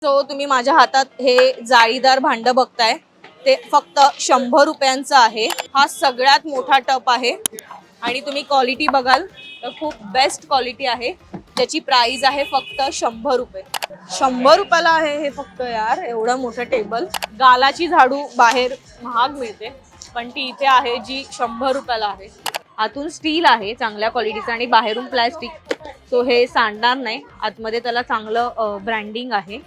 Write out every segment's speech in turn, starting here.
So तुम्ही माझ्या हातात हे जाळीदार भांड बघताय ते फक्त 100 रुपयांचं आहे। हा सगळ्यात मोठा टप आहे आणि तुम्ही क्वालिटी बघाल तर खूप बेस्ट क्वालिटी आहे, ज्याची प्राइस आहे फक्त 100 रुपये। 100 रुपयाला आहे हे फक्त यार, एवढं मोठं टेबल। गालाची झाडू बाहेर महाग मिळते, पण ती इथे आहे जी 100 रुपयाला आहे। आतून स्टील आहे चांगल्या क्वालिटीचं आणि बाहेरून प्लास्टिक, सो हे सांडणार नाही। आतमध्ये त्याला चांगलं ब्रँडिंग आहे,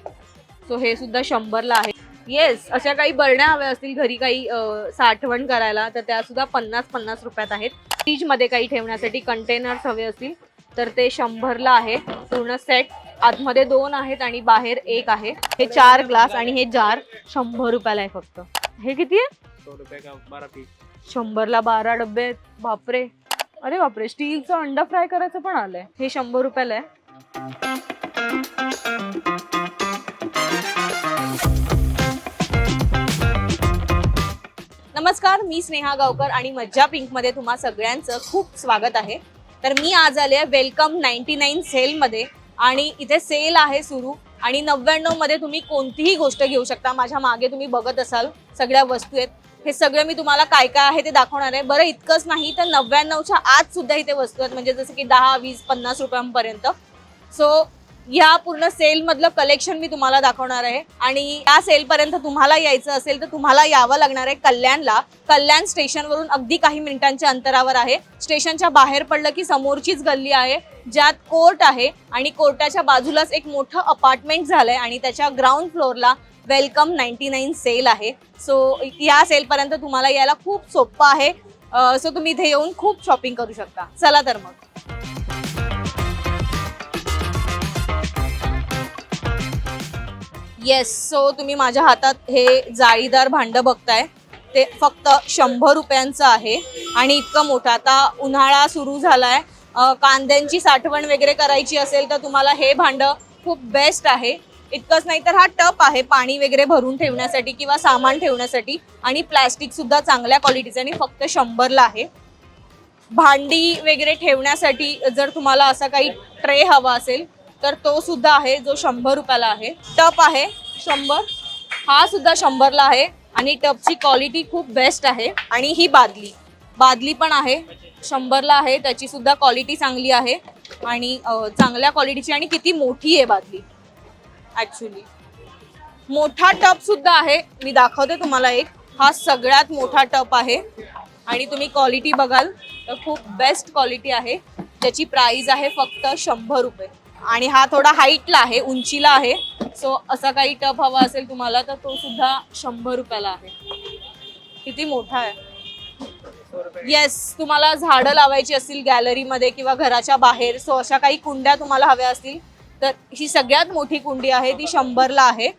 सो हे सुद्धा 100 ला आहे। येस, अशा काही बरण्या हव्या असतील घरी काही साठवण करायला तर त्या सुद्धा 50-50 रुपयात आहेत। फ्रीज मध्ये काही ठेवण्यासाठी कंटेनर्स हवे असतील तर ते 100 ला आहे पूर्ण सेट। आतमध्ये 2 आहेत आणि बाहेर 1 आहे। हे 4 ग्लास आणि हे जार 100 रुपयाला आहे फक्त। हे किती आहे? 100 रुपये का 12 पीस। 100 ला 12 डब्बे, बापरे। अरे बापरे, स्टीलचं अंडा फ्राय करायचं पण आलंय। हे 100 रुपयाला आहे। नमस्कार, मी स्नेहा गावकर आणि मज्जा पिंक मध्ये तुम्हा सगळ्यांचं खूप स्वागत आहे। तर मी आज आले आहे वेलकम 99 सेल मध्ये आणि इथे सेल आहे सुरू आणि 99 मध्ये तुम्ही कोणतीही गोष्ट घेऊ शकता। माझ्या मागे तुम्ही बघत असाल सगळ्या वस्तू आहेत, हे सगळं मी तुम्हाला काय काय आहे ते दाखवणार आहे। बरं इतकंच नाही तर 99च्या आत सुद्धा इथे वस्तू आहेत, म्हणजे जसं की 10, 20, 50 रुपयांपर्यंत। सो या पूर्ण सेल मधलं कलेक्शन मी तुम्हाला दाखवणार आहे आणि या सेल पर्यंत तुम्हाला यायचं असेल तर तुम्हाला यावं लागणार आहे कल्याणला। कल्याण स्टेशन वरून अगदी काही मिनिटांच्या अंतरावर आहे। स्टेशनच्या बाहेर पडलं की समोरचीच गल्ली आहे ज्यात कोर्ट आहे आणि कोर्टाच्या बाजूलाच एक मोठं अपार्टमेंट झालंय आणि त्याच्या ग्राउंड फ्लोअरला वेलकम 99 सेल आहे। सो या सेल पर्यंत तुम्हाला यायला खूप सोपं आहे। सो तुम्ही इथे येऊन खूप शॉपिंग करू शकता। चला तर मग। येस, सो तुम्ही माझ्या हातात हे जाळीदार भांड बघताय ते फक्त 100 रुपयांचं आहे आणि इतकं मोठं। आता उन्हाळा सुरू झालाय, कांद्यांची साठवण वगैरे करायची असेल तर तुम्हाला हे भांड खूप बेस्ट आहे। इतकंच नाही तर हा टप आहे पाणी वगैरे भरून ठेवण्यासाठी किंवा सामान ठेवण्यासाठी आणि प्लास्टिक सुद्धा चांगल्या क्वालिटीचं आणि फक्त 100 ला आहे। भांडी वगैरे ठेवण्यासाठी जर तुम्हाला असा काही ट्रे हवा असेल तर तो सुद्धा आहे जो 100 रुपयाला आहे। टप आहे 100, हा सुद्धा 100 ला आहे आणि टपची क्वालिटी खूप बेस्ट आहे। आणि ही बादली पण आहे 100 ला आहे, त्याची सुद्धा क्वालिटी चांगली आहे आणि चांगल्या क्वालिटीची आणि किती मोठी आहे बादली। ऍक्च्युली मोठा टप सुद्धा आहे, मी दाखवते तुम्हाला एक। हा सगळ्यात मोठा टप आहे आणि तुम्ही क्वालिटी बघाल तर खूप बेस्ट क्वालिटी आहे, ज्याची प्राइस आहे फक्त 100 रुपये। आणि हा थोडा हाईटला आहे, उंचीला आहे। सो असा काही टप हवा असेल तुम्हाला तर तो सुद्धा 100 रुपयाला आहे। किती मोठा आहे। येस, तुम्हाला झाडं लावायची असतील गॅलरीमध्ये किंवा घराच्या बाहेर, सो अशा काही कुंड्या तुम्हाला हव्या असतील तर ही सगळ्यात मोठी कुंडी आहे, ती 100 ला आहे।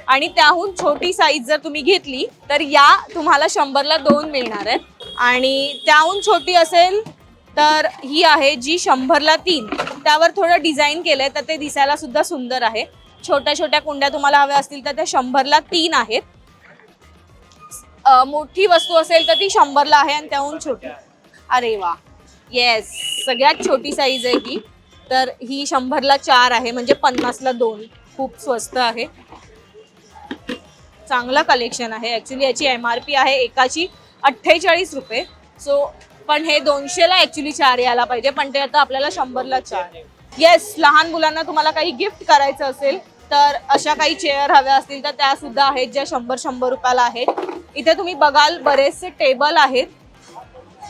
आणि त्याहून छोटी साईज जर तुम्ही घेतली तर या तुम्हाला 100 ला 2 मिळणार आहेत आणि त्याहून छोटी असेल तर ही आहे जी 100 ला 3। त्यावर थोडं डिझाईन केलंय तर ते दिसायला सुद्धा सुंदर आहे। छोट्या छोट्या कुंड्या तुम्हाला हव्या असतील तर त्या 100 ला 3 आहेत। मोठी वस्तू असेल तर ती 100 ला आहे आणि त्याहून छोटी, अरे वा, येस, सगळ्यात छोटी साईज आहे ही, तर ही 100 ला 4 आहे, म्हणजे 50 ला 2। खूप स्वस्त आहे, चांगलं कलेक्शन आहे। ऍक्च्युली याची MRP आहे एकाची 48 रुपये। सो पण हे 200 ला ऍक्च्युली 4 यायला पाहिजे, पण ते आता आपल्याला 100 ला 4। येस, लहान मुलांना तुम्हाला काही गिफ्ट करायचं असेल तर अशा काही चेअर हव्या असतील तर त्या सुद्धा आहेत, ज्या 100 रुपयाला आहेत। इथे तुम्ही बघाल बरेचसे टेबल आहेत,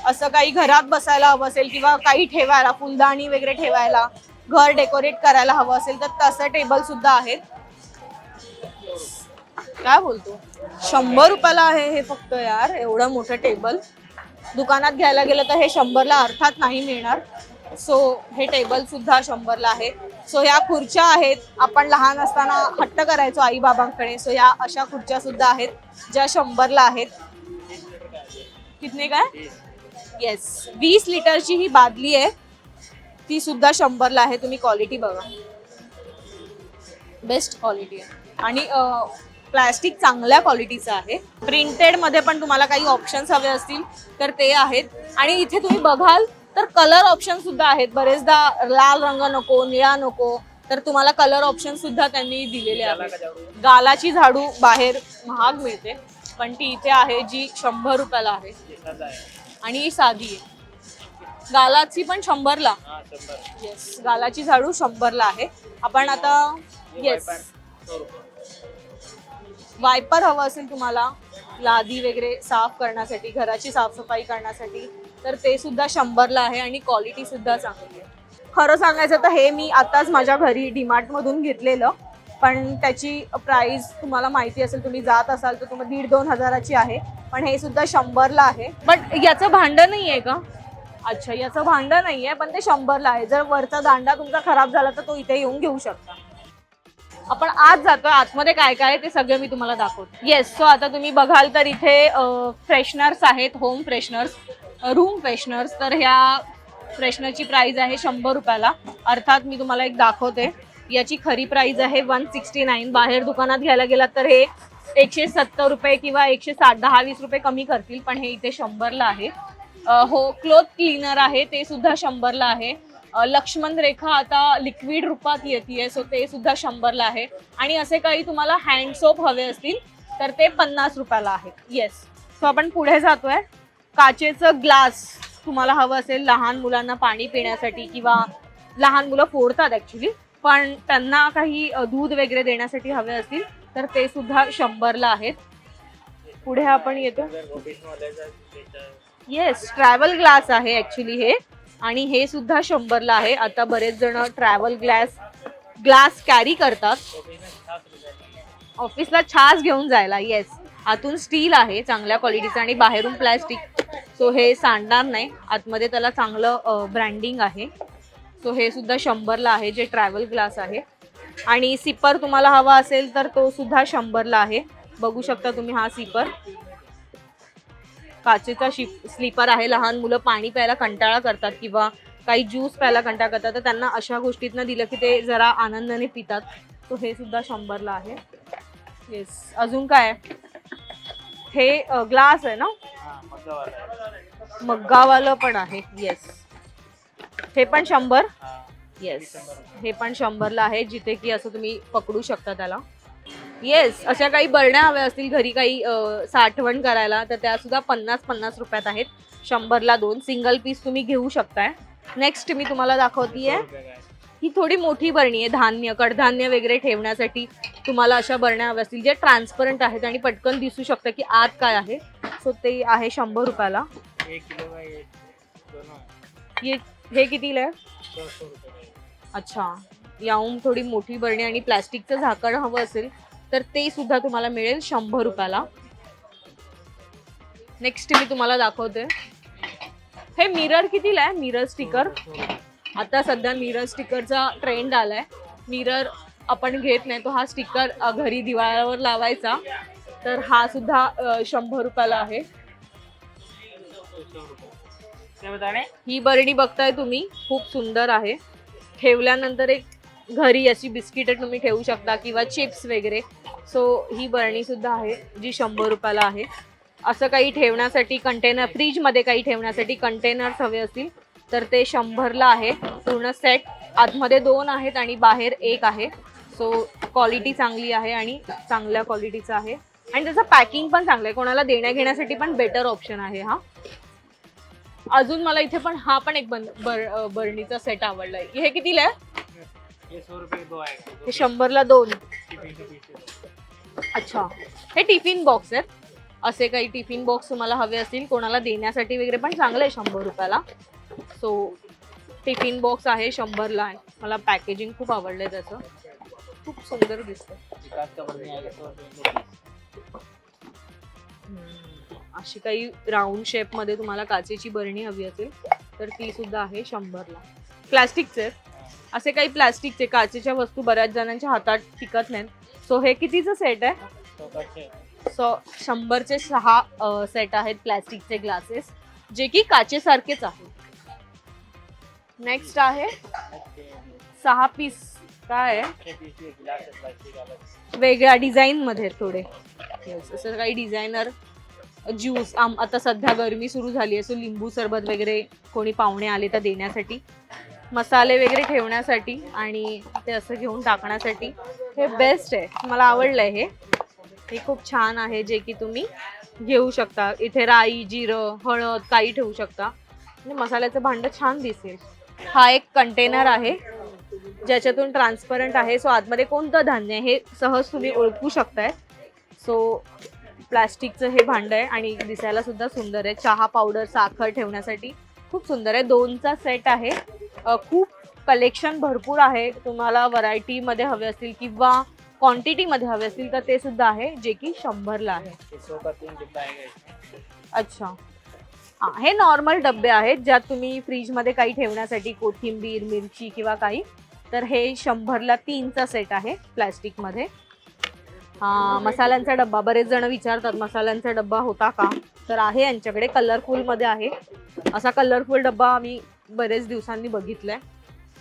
असं काही घरात बसायला हवं असेल किंवा काही ठेवायला, फुलदाणी वगैरे ठेवायला, घर डेकोरेट करायला हवं असेल तर तसं टेबल सुद्धा आहेत। काय बोलतो, 100 रुपयाला आहे हे फक्त यार, एवढं मोठं टेबल। दुकानात घ्यायला गेलं तर हे 100 ला अर्थात नाही मिळणार। सो हे टेबल सुद्धा 100 ला आहे। सो ह्या खुर्च्या आहेत, आपण लहान असताना हट्ट करायचो आई बाबांकडे, सो ह्या अशा खुर्च्या सुद्धा आहेत ज्या 100 ला आहेत। कितने काय? येस, 20 लिटरची ही बादली आहे, ती सुद्धा 100 ला आहे। तुम्ही क्वालिटी बघा, बेस्ट क्वालिटी आहे आणि प्लास्टिक चांगल्या क्वालिटीचं आहे। प्रिंटेड मध्ये पण तुम्हाला काही ऑप्शन्स हवे असतील तर ते आहेत आणि इथे तुम्ही बघाल तर कलर ऑप्शन सुद्धा आहेत। बरेचदा लाल रंग नको, निळा नको, तर तुम्हाला कलर ऑप्शन सुद्धा त्यांनी दिलेले आहे. गालाची झाडू बाहेर महाग मिळते, पण ती इथे आहे जी 100 रुपयाला आहे आणि ही साधी आहे. गालाची पण 100ला. येस, गालाची झाडू 100ला आहे. आपण आता येस वायपर हवं असेल तुम्हाला लादी वगैरे साफ करण्यासाठी, घराची साफसफाई करण्यासाठी, तर ते सुद्धा 100ला आहे आणि क्वालिटी सुद्धा चांगली आहे. खरं सांगायचं तर हे मी आताच माझ्या घरी डीमार्ट मधून घेतलेलं, पण त्याची प्राइस तुम्हाला माहिती असेल, तुम्ही जात असाल तर तुम्हाला 1,500-2 हजाराची आहे, पण हे सुद्धा 100ला आहे. बट याचं भांडं नाही आहे का? अच्छा, याचं भांडं नाही आहे, पण ते 100ला आहे. जर वरचा दांडा तुमचा खराब झाला तर तो इथे येऊन घेऊ शकता. आपण आत जातोय, आतमध्ये काय काय ते सगळं मी तुम्हाला दाखवते. येस, सो आता तुम्ही बघाल तर इथे फ्रेशनर्स आहेत, होम फ्रेशनर्स, रूम फ्रेशनर्स. तर ह्या फ्रेशनरची प्राइस आहे 100 रुपयाला. अर्थात मी तुम्हाला एक दाखवते, याची खरी प्राइस आहे 169. बाहेर दुकानात घ्यायला गेलात तर हे 170 रुपये किंवा 160, 10-20 रुपये कमी करतील, पण हे इथे 100ला आहे. हो, क्लोथ क्लीनर आहे, ते सुद्धा 100ला आहे. लक्ष्मण रेखा आता लिक्विड रूपात येते, सो ते सुद्धा 100ला आहे. आणि असे काही तुम्हाला हँड सोप हवे असतील तर ते 50 रुपयाला आहेत. येस, सो आपण पुढे जातोय. काचेचं ग्लास तुम्हाला हवं असेल लहान मुलांना पाणी पिण्यासाठी, किंवा लहान मुलं फोडतात ॲक्च्युली, पण त्यांना काही दूध वगैरे देण्यासाठी हवे असतील तर ते सुद्धा 100ला आहेत. पुढे आपण येतो. येस, ट्रॅव्हल ग्लास आहे ॲक्च्युली हे, आणि हे सुद्धा 100ला आहे. आता बरेच जण ट्रॅव्हल ग्लास कॅरी करतात ऑफिसला छास घेऊन जायला. येस, आतून स्टील आहे चांगल्या क्वालिटीचं आणि बाहेरून प्लॅस्टिक, सो हे सांडणार नाही. आतमध्ये त्याला चांगलं ब्रँडिंग आहे. सो हे सुद्धा 100ला आहे, जे ट्रॅव्हल ग्लास आहे. आणि सिपर तुम्हाला हवा असेल तर तो सुद्धा 100ला आहे. बघू शकता तुम्ही, हा सिपर काचेचा स्लीपर आहे. लहान मुलं पाणी प्यायला कंटाळा करतात किंवा काही ज्यूस प्यायला कंटाळा करतात, तर त्यांना अशा गोष्टीतनं दिलं की ते जरा आनंदाने पितात. तो हे सुद्धा 100ला आहे. येस, अजून काय? हे ग्लास आहे ना, मग्गावालं पण आहे. येस, हे पण 100. येस, हे पण 100ला आहे, जिथे की असं तुम्ही पकडू शकता त्याला. येस, अशा काही बरण्या हव्या असतील घरी काही साठवण करायला, तर त्या सुद्धा 50 रुपयात आहेत. 100ला 2 सिंगल पीस तुम्ही घेऊ शकताय. नेक्स्ट मी तुम्हाला दाखवतीये, ही थोडी मोठी बरणी आहे, धान्य, कडधान्य वगैरे ठेवण्यासाठी तुम्हाला अशा बरण्या हव्या असतील, जे ट्रान्सपरंट आहेत आणि पटकन दिसू शकतं की आत काय आहे. सो ते आहे 100 रुपयाला. हे कितीला आहे? अच्छा, याहून थोडी मोठी बरणी आणि प्लास्टिकचं झाकण हवं असेल तर ते सुद्धा तुम्हाला मिळेल 100 रुपयाला. नेक्स्ट मी तुम्हाला दाखवते, हे मिरर कितीला आहे? Mirror sticker. आता सध्या मिरर स्टिकरचा ट्रेंड आलाय. मिरर आपण घेत नाही, तो हा स्टिकर घरी दिवाळावर लावायचा, तर हा सुद्धा 100 रुपयाला आहे. ही बरणी बघताय तुम्ही, खूप सुंदर आहे. ठेवल्यानंतर एक घरी अशी बिस्किटं तुम्ही ठेवू शकता किंवा चिप्स वगैरे. सो ही बरणी सुद्धा आहे, जी 100 रुपयाला आहे. असं काही ठेवण्यासाठी कंटेनर, फ्रीजमध्ये काही ठेवण्यासाठी कंटेनर्स हवे असतील तर ते 100ला आहे. पूर्ण सेट, आतमध्ये 2 आहेत आणि बाहेर 1 आहे. सो क्वालिटी चांगली आहे आणि चांगल्या क्वालिटीचं आहे, आणि त्याचं पॅकिंग पण चांगलं आहे. कोणाला देण्या घेण्यासाठी पण बेटर ऑप्शन आहे हा. अजून मला इथे पण हा पण एक बरणीचा सेट आवडलाय. हे कितीला आहे? हे 100ला 2. अच्छा, हे टिफिन बॉक्स आहेत. असे काही टिफिन बॉक्स तुम्हाला हवे असतील कोणाला देण्यासाठी वगैरे पण चांगलं आहे 100 रुपयाला. सो टिफिन बॉक्स आहे 100ला आहे. मला पॅकेजिंग खूप आवडलंय त्याचं, खूप सुंदर दिसतं. अशी काही राऊंड शेप मध्ये तुम्हाला काचेची बरणी हवी असेल तर ती सुद्धा आहे 100ला. प्लास्टिकचे असे काही प्लास्टिकचे काचेच्या वस्तू बऱ्याच जणांच्या हातात टिकत नाहीत. सो हे कितीचं सेट आहे? सो 100चे 6 सेट आहेत प्लास्टिकचे ग्लासेस, जे की काचेसारखेच आहेत. नेक्स्ट आहे 6 पीस. काय आहे? वेगळ्या डिझाईन मध्ये थोडे. असं काही डिझायनर ज्यूस, आता सध्या गरमी सुरू झाली आहे, सो लिंबू सरबत वगैरे कोणी पाहुणे आले तर देण्यासाठी. मसाले वगैरे ठेवण्यासाठी आणि ते असं घेऊन टाकण्यासाठी हे बेस्ट आहे. मला आवडलंय हे खूप छान आहे, जे की तुम्ही घेऊ शकता. इथे राई, जिरं, हळद काही ठेवू शकता आणि मसाल्याचं भांडं छान दिसेल. हा एक कंटेनर आहे ज्याच्यातून ट्रान्सपरंट आहे. सो आतमध्ये कोणतं धान्य आहे हे सहज तुम्ही ओळखू शकताय. सो प्लास्टिकचं हे भांडं आहे आणि दिसायला सुद्धा सुंदर आहे. चहा पावडर, साखर ठेवण्यासाठी खूप सुंदर आहे. 2चा सेट आहे. खूप कलेक्शन भरपूर आहे. तुम्हाला व्हरायटीमध्ये हवे असतील किंवा क्वांटिटीमध्ये हवे असतील तर ते सुद्धा आहे, जे की 100ला आहे. अच्छा, हां, हे नॉर्मल डब्बे आहेत ज्यात तुम्ही फ्रीजमध्ये काही ठेवण्यासाठी कोथिंबीर, मिरची किंवा काही, तर हे 100ला 3चा सेट आहे प्लॅस्टिकमध्ये. मसाल्यांचा डब्बा, बरेच जण विचारतात मसाल्यांचा डब्बा होता का, तर आहे यांच्याकडे. कलरफुलमध्ये आहे. असा कलरफुल डब्बा आम्ही बरेच दिवसांनी बघितलाय.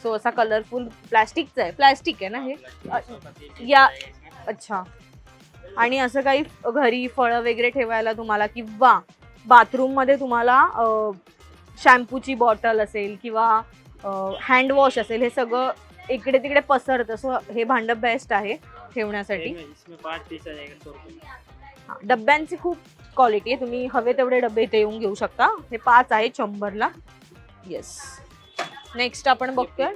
सो असा कलरफुल प्लॅस्टिकचा आहे. प्लॅस्टिक आहे ना हे या. अच्छा, आणि असं काही घरी फळं वगैरे ठेवायला तुम्हाला किंवा बाथरूममध्ये तुम्हाला शॅम्पूची बॉटल असेल किंवा हँडवॉश असेल, हे सगळं इकडे तिकडे पसरतं. सो हे भांडं बेस्ट आहे ठेवण्यासाठी. डब्यांची खूप क्वालिटी आहे. तुम्ही हवे तेवढे डबे इथे येऊन घेऊ शकता. हे 5 आहे 100ला. येस. नेक्स्ट आपण बघतोय,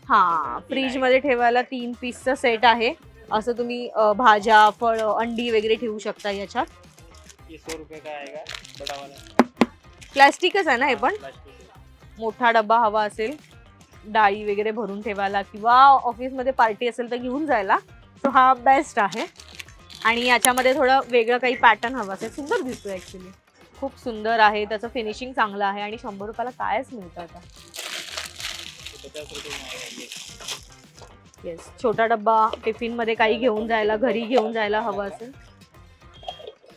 हां, फ्रीजमध्ये ठेवायला 3 पीसचा सेट आहे. असं तुम्ही भाज्या, फळं, अंडी वगैरे ठेवू शकता याच्यात. प्लॅस्टिकच आहे ना हे पण. मोठा डब्बा हवा असेल डाळी वगैरे भरून ठेवायला किंवा ऑफिसमध्ये पार्टी असेल तर घेऊन जायला, सो हा बेस्ट आहे. आणि याच्यामध्ये थोडं वेगळं काही पॅटर्न हवं असेल, सुंदर दिसतोय ॲक्च्युली. खूप सुंदर आहे, त्याचं फिनिशिंग चांगलं आहे आणि 100 रुपयाला कायच मिळतं आता. येस, छोटा डब्बा टिफिनमध्ये काही घेऊन जायला, घरी घेऊन जायला हवं असेल.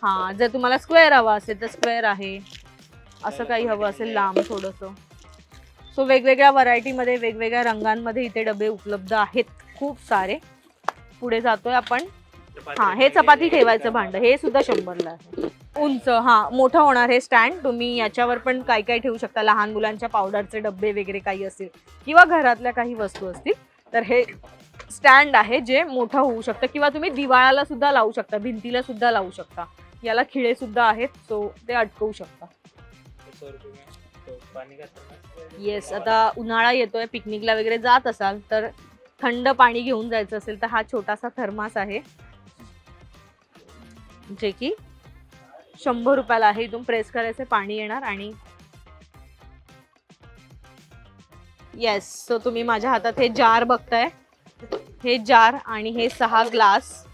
हां, जर तुम्हाला स्क्वेअर हवा असेल तर स्क्वेअर आहे. असं काही हवं असेल लांब थोडंसं. सो वेगवेगळ्या व्हरायटीमध्ये, वेगवेगळ्या रंगांमध्ये इथे डबे उपलब्ध आहेत खूप सारे. पुढे जातोय आपण. हां, हे चपाती ठेवायचं भांडं, हे सुद्धा 100ला आहे. उंच, हां, मोठं होणार हे स्टँड. तुम्ही याच्यावर पण काय काय ठेवू शकता. लहान मुलांच्या पावडरचे डबे वगैरे काही असतील किंवा घरातल्या काही वस्तू असतील तर हे स्टँड आहे जे मोठं होऊ शकतं किंवा तुम्ही दिवाळाला सुद्धा लावू शकता, भिंतीला सुद्धा लावू शकता. याला खिळे सुद्धा आहेत, सो ते अटकवू शकता. येस, आता उन्हाळा येतोय, पिकनिकला वगैरे जात असाल तर थंड पाणी घेऊन जायचं असेल तर हा छोटासा थर्मास आहे, जे की 100 रुपयाला आहे. इथून प्रेस करायचे, पाणी येणार आणि येस. सो तुम्ही माझ्या हातात हे जार बघताय. हे जार आणि हे 4 ग्लास,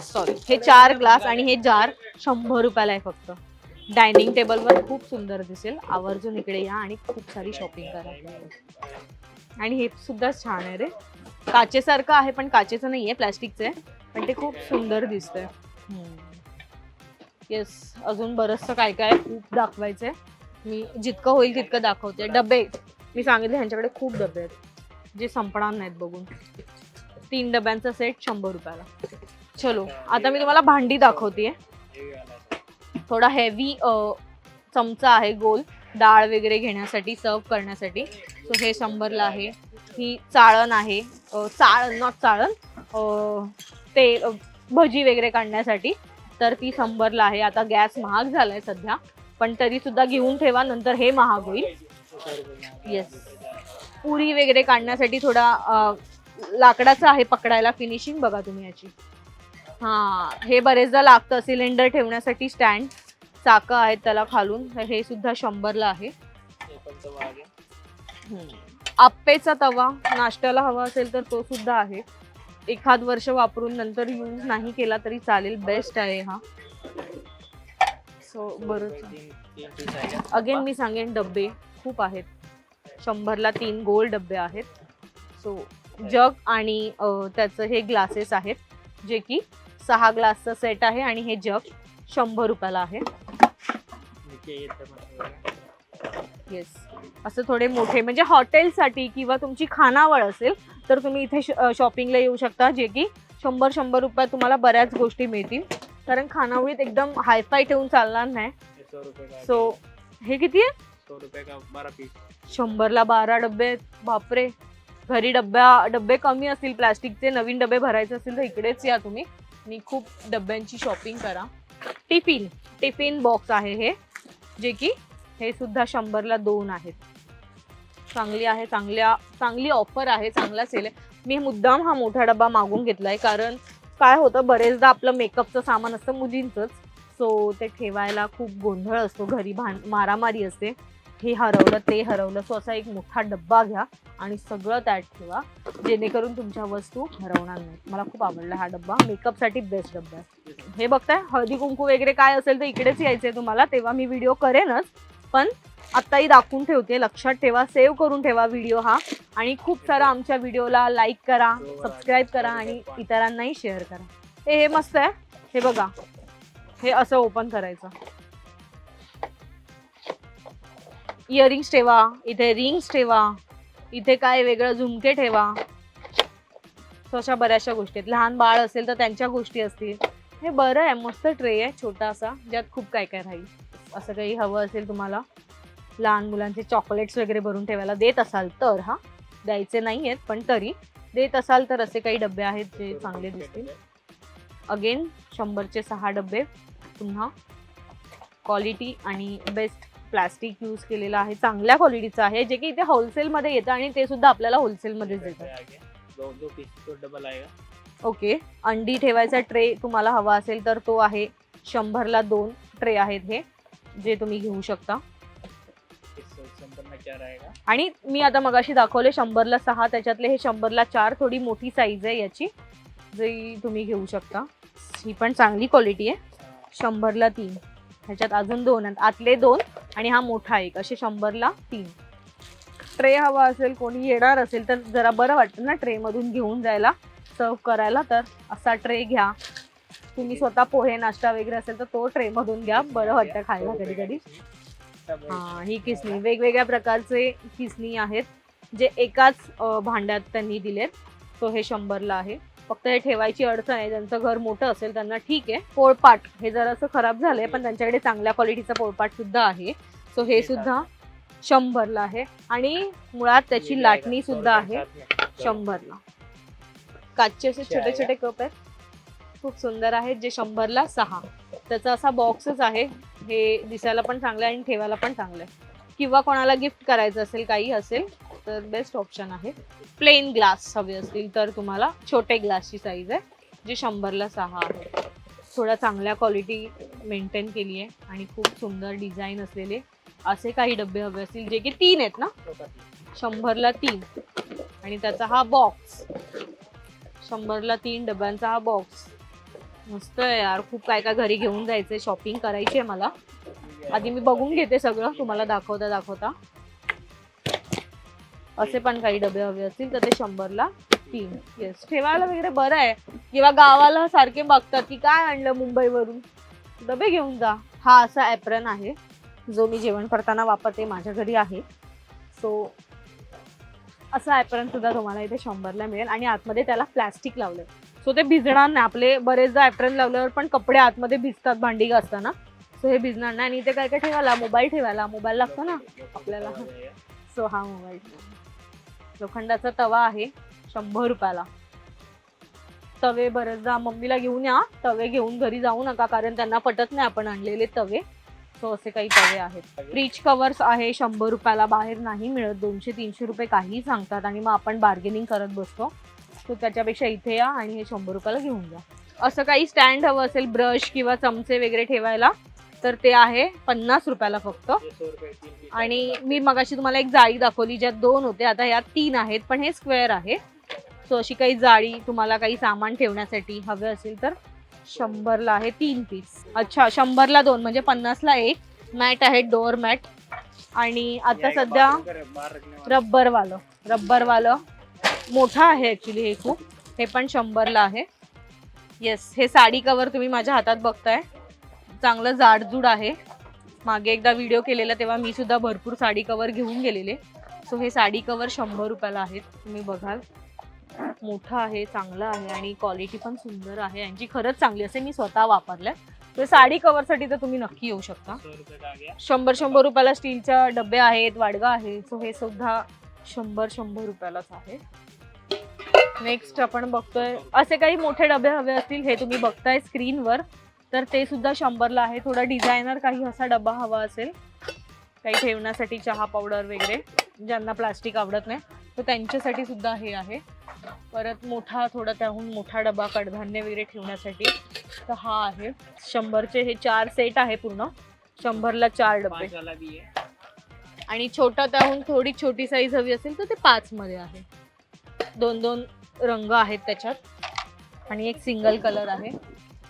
सॉरी, हे 4 ग्लास आणि हे जार 100 रुपयाला आहे फक्त. डायनिंग टेबलवर खूप सुंदर दिसेल. आवर्जून इकडे या आणि खूप सारी शॉपिंग करा. आणि हे सुद्धा छान आहे रे, काचेसारखं आहे पण काचेचं नाहीये, प्लॅस्टिकचं आहे, पण ते खूप सुंदर दिसतंय. येस, अजून बरंचसं काय काय खूप दाखवायचंय. मी जितकं होईल तितकं दाखवते. डबे मी सांगितले, ह्यांच्याकडे खूप डबे आहेत जे संपणार नाहीत बघून. 3 डब्यांचा सेट 100 रुपयाला. चलो, आता मी तुम्हाला भांडी दाखवतेय. थोडा हेवी चमचा आहे गोल, डाळ वगैरे घेण्यासाठी, सर्व करण्यासाठी. सो हे 100ला आहे. ही चाळण आहे, ते भजी वगैरे काढण्यासाठी, तर ती 100ला आहे. आता गॅस महाग झालाय सध्या, पण तरी सुद्धा घेऊन ठेवा, नंतर हे महाग होईल. येस, पुरी वगैरे काढण्यासाठी थोडा लाकडाचं आहे पकडायला. फिनिशिंग बघा तुम्ही याची. हां, हे बरेचदा लागतं. सिलेंडर ठेवण्यासाठी स्टँड, चाकं आहेत त्याला खालून, हे सुद्धा 100ला आहे. आप्पेचा तवा नाश्त्याला हवा असेल तर तो सुद्धा आहे. एखाद वर्ष वापरून नंतर यूज नाही केला तरी चालेल, बेस्ट आहे हा. सो बरं, अगेन मी सांगेन डब्बे खूप आहेत. 100ला 3 गोल डब्बे आहेत. सो जग आणि त्याचं हे ग्लासेस आहेत, जे की 6 ग्लासचा सेट आहे आणि हे जग 100 रुपयाला आहे. येस, असं थोडे मोठे म्हणजे हॉटेलसाठी किंवा तुमची खानावळ असेल तर तुम्ही इथे शॉपिंगला येऊ शकता, जे की 100 रुपयात तुम्हाला बऱ्याच गोष्टी मिळतील. कारण खानावळीत एकदम हायफाय ठेवून चालणार नाही. सो हे किती आहे? 100 रुपये का 12 पीस. 100ला 12 डब्बे. बापरे. घरी डब्बे कमी असतील प्लास्टिकचे, नवीन डबे भरायचे असतील तर इकडेच या तुम्ही आणि खूप डब्यांची शॉपिंग करा. टिफिन बॉक्स आहे हे, जे की हे सुद्धा 100ला 2 आहेत. चांगली आहे, चांगली ऑफर आहे, चांगला सेल आहे. मी मुद्दाम हा मोठा डबा मागून घेतलाय, कारण काय होतं बरेचदा आपलं मेकअपचं सामान असतं मुलींचंच, सो ते ठेवायला खूप गोंधळ असतो, घरी मारामारी असते, हे हरवलं ते हरवलं. सो असा एक मोठा डब्बा घ्या आणि सगळं त्यात ठेवा, जेणेकरून तुमच्या वस्तू हरवणार नाहीत. मला खूप आवडला हा डब्बा, मेकअपसाठी बेस्ट डब्बा आहे. हे बघताय, हळदी कुंकू वगैरे काय असेल तर इकडेच यायचंय तुम्हाला, तेव्हा मी व्हिडिओ करेनच, पण आत्ताही दाखवून ठेवते. लक्षात ठेवा, सेव्ह करून ठेवा व्हिडिओ हा, आणि खूप सारा आमच्या व्हिडिओला लाईक करा, सबस्क्राईब करा आणि इतरांनाही शेअर करा. हे मस्त आहे. हे बघा, हे असं ओपन करायचं. इयरिंग्स ठेवा, इथे रिंग्स ठेवा, इथे काय वेगळं झुमके ठेवा, अशा बऱ्याचशा गोष्टी आहेत. लहान बाळ असेल तर त्यांच्या गोष्टी असतील. हे बरं आहे, मस्त ट्रे आहे छोटासा, ज्यात खूप काय काय राहील. असं काही हवं असेल तुम्हाला, लहान मुलांचे चॉकलेट्स वगैरे भरून ठेवायला देत असाल तर, हा द्यायचे नाही आहेत पण तरी देत असाल तर असे काही डबे आहेत जे चांगले दिसतील. अगेन 100चे 6 डबे, पुन्हा क्वालिटी आणि बेस्ट प्लास्टिक यूज केलेलं आहे, चांगल्या क्वालिटीचं आहे, जे की इथे होलसेलमध्ये येतं आणि ते सुद्धा आपल्याला होलसेलमध्येच देतात. ओके. अंडी ठेवायचा ट्रे तुम्हाला हवा असेल तर तो आहे 100ला 2 ट्रे आहेत हे, जे तुम्ही घेऊ शकता. आणि मी आता मगाशी दाखवले 100ला 6, त्याच्यातले हे 100ला 4, थोडी मोठी साईज आहे याची, जी तुम्ही घेऊ शकता. ही पण चांगली क्वालिटी आहे. 100ला 3, ह्याच्यात अजून 2 आहेत, आतले 2 आणि हा मोठा एक, असे 100ला 3 ट्रे. हवा असेल, कोणी येणार असेल तर जरा बरं वाटतं ना ट्रे मधून घेऊन जायला, सर्व करायला, तर असा ट्रे घ्या. तुम्ही स्वतः पोहे नाश्ता वगैरे असेल तर तो ट्रे मधून घ्या, बरं वाटतं खायला कधी कधी. हा, ही किसनी, वेगवेगळ्या प्रकारचे किसनी आहेत, जे एकाच भांड्यात त्यांनी दिलेत. सो हे 100ला आहे. फक्त हे ठेवायची अडचण आहे, ज्यांचं घर मोठं असेल त्यांना ठीक आहे. पोळपाट हे जरासं खराब झालंय, पण त्यांच्याकडे चांगल्या क्वालिटीचा पोळपाट सुद्धा आहे. सो हे सुद्धा 100ला आहे आणि मुळात त्याची लाटणी सुद्धा आहे 100ला. काचचे असे छोटे छोटे कप आहेत, खूप सुंदर आहेत, जे 100ला 6. त्याचा असा बॉक्सच आहे, हे दिसायला पण चांगलं आहे आणि ठेवायला पण चांगलं आहे, किंवा कोणाला गिफ्ट करायचं असेल, काही असेल तर बेस्ट ऑप्शन आहे. प्लेन ग्लास हवे असतील तर तुम्हाला छोटे ग्लासची साईज आहे, जे 100ला 6 आहे. थोड्या चांगल्या क्वालिटी मेंटेन केली आहे आणि खूप सुंदर डिझाईन असलेले असे काही डबे हवे असतील, जे की 3 आहेत ना, 100ला 3, आणि त्याचा हा बॉक्स, 100ला 3 डब्यांचा हा बॉक्स मस्त आहे यार. खूप काय काय घरी घेऊन जायचंय, शॉपिंग करायची आहे मला. आधी मी बघून घेते सगळं, तुम्हाला दाखवता. असे पण काही डबे हवे असतील तर ते 100ला 3. येस, ठेवायला वगैरे बरं आहे, किंवा गावाला सारखे बघतात की काय आणलं मुंबईवरून, डबे घेऊन जा. हा असा ॲप्रन आहे, जो मी जेवण करताना वापरते, माझ्या घरी आहे. सो असा ॲप्रन सुद्धा तुम्हाला इथे 100ला मिळेल आणि आतमध्ये त्याला प्लॅस्टिक लावलंय, सो ते भिजणार नाही. आपले बरेचदा ॲप्रन लावल्यावर पण कपडे आतमध्ये भिजतात भांडी घासताना, सो हे भिजणार नाही. आणि इथे काय काय ठेवायला, मोबाईल लागतो ना आपल्याला, सो हा मोबाईल. लोखंडाचा तवा आहे 100 रुपयाला. तवे बरेचदा मम्मीला घेऊन या, तवे घेऊन घरी जाऊ नका, कारण त्यांना पटत नाही आपण आणलेले तवे. सो असे काही तवे आहेत. फ्रीज कवर्स आहे 100 रुपयाला, बाहेर नाही मिळत, 200-300 रुपये काहीही सांगतात आणि मग आपण बार्गेनिंग करत बसतो. सो त्याच्यापेक्षा इथे या आणि हे 100 रुपयाला घेऊन जा. असं काही स्टँड हवं असेल, ब्रश किंवा चमचे वगैरे ठेवायला, तर ते आहे 50 रुपयाला फक्त. आणि मी मगाशी तुम्हाला एक जाळी दाखवली, ज्यात 2 होते, आता यात 3 आहेत, पण हे स्क्वेअर आहे. सो अशी काही जाळी तुम्हाला काही सामान ठेवण्यासाठी हवे असेल तर 100ला आहे 3 पीस. अच्छा, 100ला 2 म्हणजे 50ला 1. मॅट आहे, डोअर मॅट. आणि आता सध्या रब्बरवालं मोठा आहे ॲक्च्युली हे खूप, हे पण 100ला आहे. येस, हे साडी कवर तुम्ही माझ्या हातात बघताय, चांगलं जाडजूड आहे. मागे एकदा व्हिडिओ केलेला तेव्हा मी सुद्धा भरपूर साडी कवर घेऊन गेलेले. सो हे साडी कवर 100 रुपयाला आहेत, तुम्ही बघाल. मोठं आहे, चांगलं आहे आणि क्वालिटी पण सुंदर आहे, यांची खरंच चांगली असे, मी स्वतः वापरलंय. तर साडी कव्हरसाठी तर तुम्ही नक्की येऊ शकता. 100 रुपयाला स्टीलच्या डबे आहेत, वाडगा आहे. सो हे सुद्धा 100 रुपयालाच आहे. नेक्स्ट आपण बघतोय असे काही मोठे डबे हवे असतील, हे तुम्ही बघताय स्क्रीनवर, तर ते सुद्धा 100ला आहे. थोडा डिझायनर काही असा डबा हवा असेल, काही ठेवण्यासाठी चहा पावडर वगैरे, ज्यांना प्लास्टिक आवडत नाही तर त्यांच्यासाठी सुद्धा हे आहे. परत मोठा थोडा त्याहून मोठा डबा कडधान्य वगैरे ठेवण्यासाठी, तर हा आहे 100चे. हे 4 सेट आहे पूर्ण, 100ला 4 डबे. आणि छोटा त्याहून थोडी छोटी साईज हवी असेल तर ते 5 मध्ये आहे. 2-2 रंग आहेत त्याच्यात आणि एक सिंगल कलर आहे.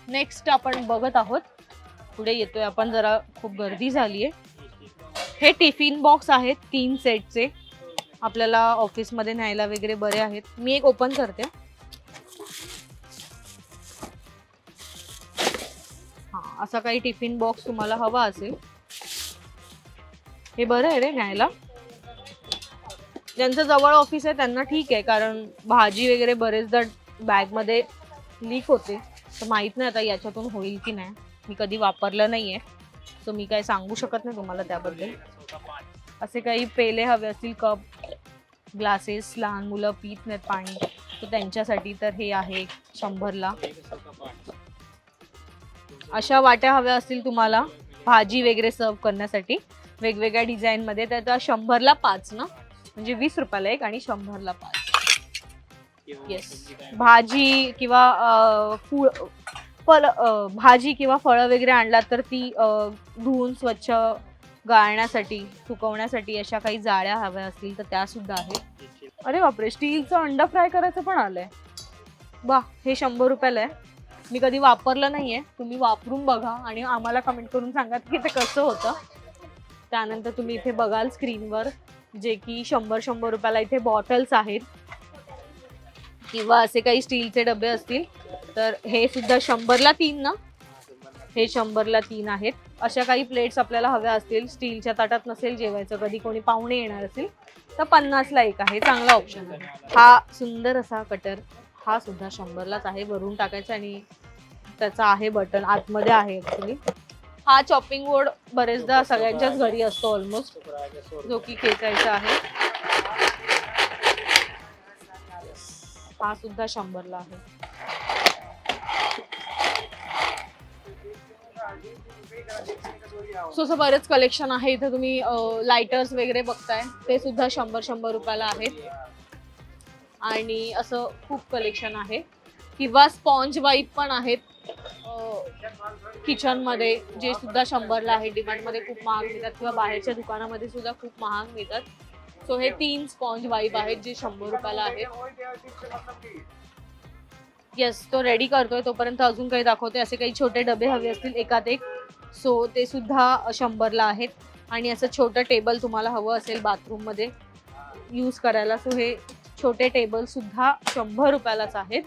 नेक्स्ट आपण बघत आहोत, पुढे येतोय आपण, जरा खूप गर्दी झाली आहे. हे टिफिन बॉक्स आहेत 3 सेटचे, आपल्याला ऑफिसमध्ये न्यायला वगैरे बरे आहेत. मी एक ओपन करते. हा, असा काही टिफिन बॉक्स तुम्हाला हवा असेल, हे बरं आहे रे न्यायला. ज्यांचं जवळ ऑफिस आहे त्यांना ठीक आहे, कारण भाजी वगैरे बरेचदा बॅगमध्ये लीक होते. तर माहीत नाही आता याच्यातून होईल की नाही, मी कधी वापरलं नाहीये, सो मी काय सांगू शकत नाही तुम्हाला त्याबद्दल. असे काही पेले हवे असतील, कप, ग्लासेस, लहान मुलं पित नाहीत पाणी, तर त्यांच्यासाठी तर हे आहे 100ला. अशा वाट्या हव्या असतील तुम्हाला भाजी वगैरे सर्व करण्यासाठी वेगवेगळ्या डिझाईनमध्ये, तर त्या 100ला 5 ना, म्हणजे 20 रुपयाला एक आणि 100ला 5. येस, भाजी किंवा भाजी किंवा फळं वगैरे आणलात तर ती धुवून स्वच्छ गाळण्यासाठी, सुकवण्यासाठी अशा काही जाळ्या हव्या असतील तर त्या सुद्धा आहेत. अरे बापरे, स्टीलचं अंडा फ्राय करायचं पण आलंय. वा, हे 100 रुपयाला आहे. मी कधी वापरलं नाहीये, तुम्ही वापरून बघा आणि आम्हाला कमेंट करून सांगा की ते कसं होतं. त्यानंतर तुम्ही इथे बघाल स्क्रीनवर, जे की 100 रुपयाला इथे बॉटल्स आहेत, किंवा असे काही स्टीलचे डबे असतील तर हे सुद्धा 100ला 3 ना, हे 100ला 3 आहेत. अशा काही प्लेट्स आपल्याला हव्या असतील, स्टीलच्या ताटात नसेल जेवायचं, कधी कोणी पाहुणे येणार असेल तर 50ला एक आहे, चांगला ऑप्शन आहे. हा सुंदर असा कटर, हा सुद्धा 100लाच आहे. वरून टाकायचं आणि त्याचा आहे बटन, आतमध्ये आहे ऍक्च्युली. हा चॉपिंग बोर्ड बरेचदा सगळ्यांच्याच घरी असतो ऑलमोस्ट, जो की खेचायचा आहे. हा सुद्धा 100ला आहे. सो बरेच कलेक्शन आहे इथे. तुम्ही लायटर्स वगैरे बघताय, ते सुद्धा 100 रुपयाला आहेत. आणि असं खूप कलेक्शन आहे. किंवा स्पॉन्ज वाईप पण आहेत किचनमध्ये, जे सुद्धा 100ला आहे. डिमांडमध्ये खूप महाग मिळतात किंवा बाहेरच्या दुकानामध्ये सुद्धा खूप महाग मिळतात. सो हे 3 स्पॉन्ज वाईप आहेत जे 100 रुपयाला आहेत. येस, तो रेडी करतोय, तोपर्यंत अजून काही दाखवते. असे काही छोटे डबे हवे असतील एकात एक, सो ते सुद्धा 100ला आहेत. आणि असं छोटं टेबल तुम्हाला हवं असेल बाथरूममध्ये यूज करायला, सो हे छोटे टेबल सुद्धा 100 रुपयालाच आहेत.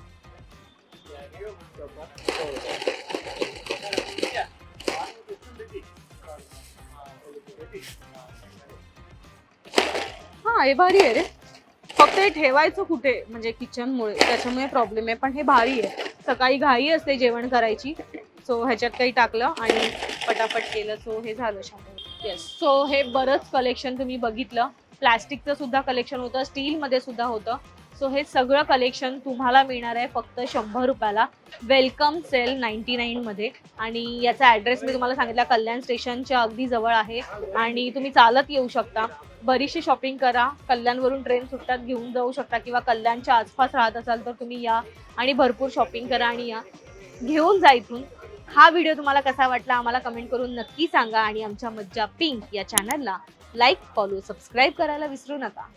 हा, हे भारी आहे रे. फक्त हे ठेवायचं कुठे, म्हणजे किचनमुळे, त्याच्यामुळे प्रॉब्लेम आहे. पण हे भारी आहे, सकाळी घाई असते जेवण करायची, सो ह्याच्यात काही टाकलं आणि पटापट केलं, सो हे झालं 100. येस, सो हे बरंच कलेक्शन तुम्ही बघितलं. प्लॅस्टिकचं सुद्धा कलेक्शन होतं, स्टीलमध्ये सुद्धा होतं. सो हे सगळं कलेक्शन तुम्हाला मिळणार आहे फक्त 100 रुपयाला, वेलकम सेल 99 मध्ये. आणि याचा ॲड्रेस मी तुम्हाला सांगितला, कल्याण स्टेशनच्या अगदी जवळ आहे आणि तुम्ही चालत येऊ शकता. बरीचशी शॉपिंग करा, कल्याणवरून ट्रेन सुटतात, घेऊन जाऊ शकता, किंवा कल्याणच्या आसपास राहत असाल तर तुम्ही या आणि भरपूर शॉपिंग करा आणि या घेऊन जा इथून. हा व्हिडिओ तुम्हाला कसा वाटला आम्हाला कमेंट करून नक्की सांगा. आणि आमच्या मज्जा पिंक या चॅनलला लाईक, फॉलो, सबस्क्राईब करायला विसरू नका.